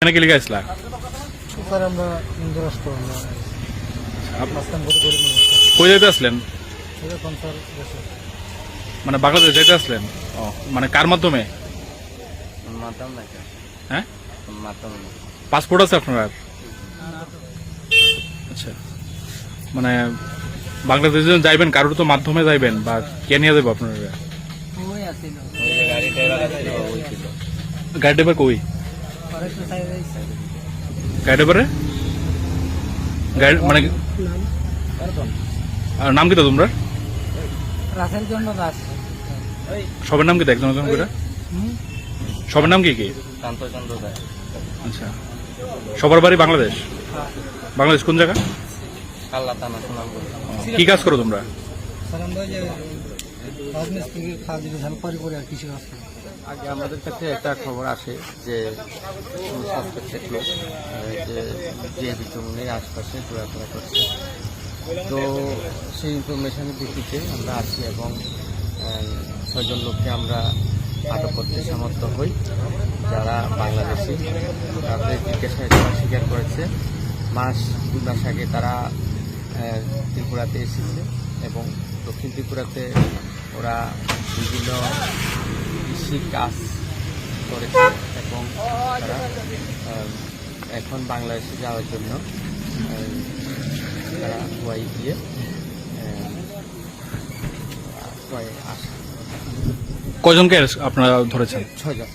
এখানে কি লিখে আসলা? স্যার আমরা যুক্তরাষ্ট্র কই যেতে আসলেন? এরকম স্যার দেশে মানে বাংলাদেশ যেতে আসলেন? ও মানে কার মাধ্যমে? মাতাম না কেন? হ্যাঁ, মাতাম না। পাসপোর্ট আছে আপনার? আচ্ছা, মানে বাংলাদেশ যখন যাইবেন কারোর তো মাধ্যমে যাইবেন বা কে নিয়ে যাবো আপনারা? ওই আসছিল ওই যে গাড়ি ড্রাইভার ছিল ওই ছিল। গাড়ি ড্রাইভার কই? আরেকটু সাইড আইছে গাড়ি ড্রাইভারে গাড়ি মানে আর নাম কি তো তোমরা রাসেল জন্য দাস সবার নাম কি তো একজন একজন করে? সবার নাম কি কি? কান্তচন্দ্র দাস। আচ্ছা, সবার বাড়ি বাংলাদেশ? বাংলাদেশ কোন জায়গা? কাল্লা থানা সুনাম বলে। কি কাজ করো তোমরা? স্যার আমরা ওই যে রাজমিস্ত্রি কাজ হেল্প করি আর কিছু আছে আগে আমাদের কাছে একটা খবর আসে যে সাসপেক্টেড লোক যে বিচরণের আশপাশে ঘোরাফেরা করছে। তো সেই ইনফরমেশনের ভিত্তিতে আমরা আসি এবং 6জন লোককে আমরা আটক করতে সামর্থ্য হই, যারা বাংলাদেশি। তাদের জিজ্ঞাসায় তারা স্বীকার করেছে 2 মাস আগে তারা ত্রিপুরাতে এসেছে এবং দক্ষিণ ত্রিপুরাতে ওরা বিভিন্ন কৃষি কাজ করেছে এবং তারা এখন বাংলাদেশে যাওয়ার জন্য তারা ওয়াই দিয়ে আসে। কয়জনকে আপনারা ধরেছেন? 6 জন।